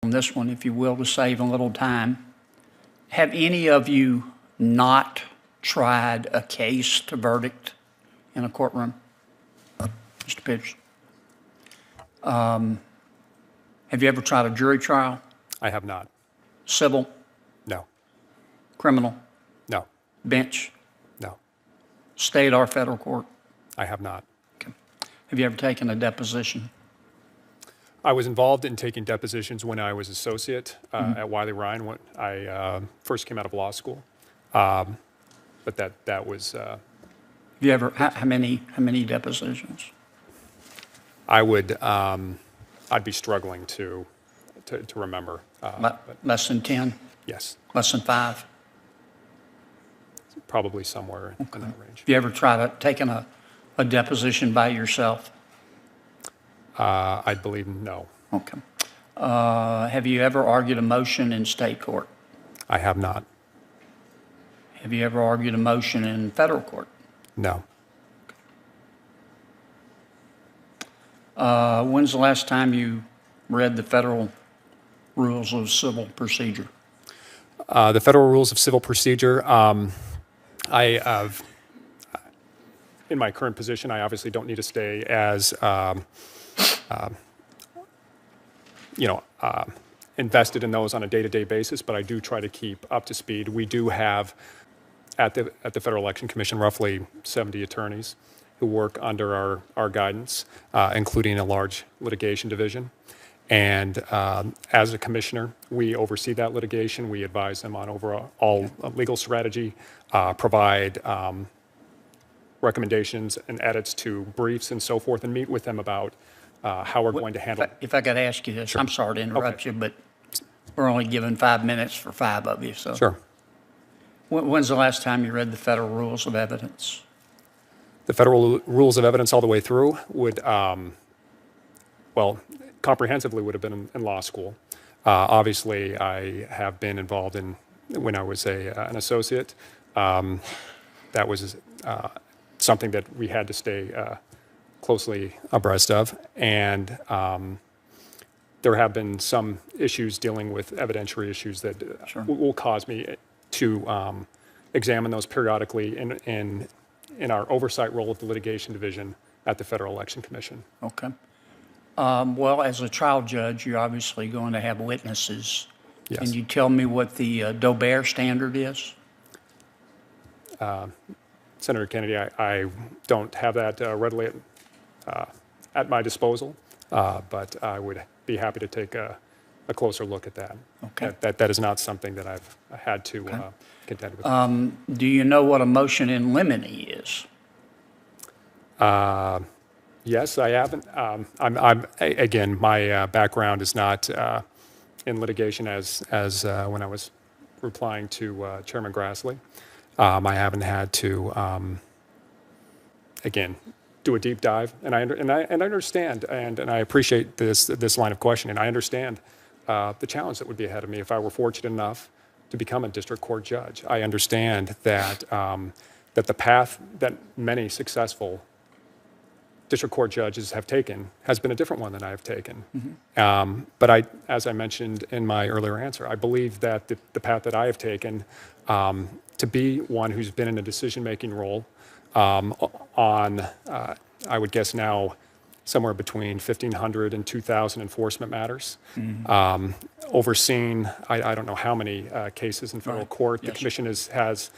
on this one, if you will, to save a little time. Have any of you not tried a case to verdict in a courtroom? Mr. Pitts? Have you ever tried a jury trial? I have not. Civil? No. Criminal? No. Bench? No. State or federal court? I have not. Okay. Have you ever taken a deposition? I was involved in taking depositions when I was associate at Wiley Ryan when I first came out of law school. But that was. Have you ever, how many depositions? I would. I'd be struggling to remember. Less than 10? Yes. Less than 5? Probably somewhere in that range. Have you ever tried taking a deposition by yourself? I believe no. Okay. Have you ever argued a motion in state court? I have not. Have you ever argued a motion in federal court? No. When's the last time you read the federal rules of civil procedure? The federal rules of civil procedure. I have, in my current position, I obviously don't need to stay as invested in those on a day-to-day basis, but I do try to keep up to speed. We do have at the Federal Election Commission roughly 70 attorneys who work under our guidance, including a large litigation division. And as a commissioner, we oversee that litigation. We advise them on overall legal strategy, provide recommendations and edits to briefs and so forth, and meet with them about how we're going to handle it. If I could ask you this, Sure. I'm sorry to interrupt Okay. you, but we're only given 5 minutes for 5 of you. So Sure. When's the last time you read the federal rules of evidence? The federal rules of evidence all the way through would, comprehensively would have been in law school. Obviously, I have been involved in, when I was an associate, that was something that we had to stay closely abreast of. And there have been some issues dealing with evidentiary issues that Sure. will cause me to examine those periodically in our oversight role of the litigation division at the Federal Election Commission. Okay. Well, as a trial judge, you're obviously going to have witnesses. Yes. Can you tell me what the Doe-Bear standard is? Senator Kennedy, I don't have that readily at my disposal, but I would be happy to take a closer look at that. Okay. That is not something that I've had to contend with. Do you know what a motion in limine is? Yes, I haven't. Again, my background is not in litigation as when I was replying to Chairman Grassley. I haven't had to, again, do a deep dive, and I understand, and I appreciate this line of questioning. I understand the challenge that would be ahead of me if I were fortunate enough to become a district court judge. I understand that that the path that many successful district court judges have taken has been a different one than I have taken. Mm-hmm. But as I mentioned in my earlier answer, I believe that the path that I have taken to be one who's been in a decision-making role on, I would guess now, somewhere between 1,500 and 2,000 enforcement matters, mm-hmm. Overseeing, I don't know how many cases in federal court Yes. the commission has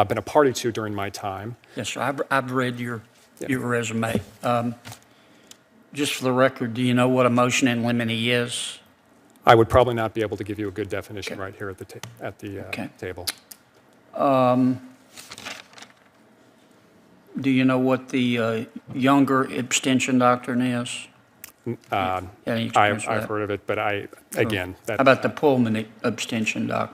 been a party to during my time. Yes, sir. I've read your resume. Just for the record, do you know what a motion in limine is? I would probably not be able to give you a good definition right here at the table. Do you know what the Younger abstention doctrine is? I've heard of it, but again, How about the Pullman abstention doctrine?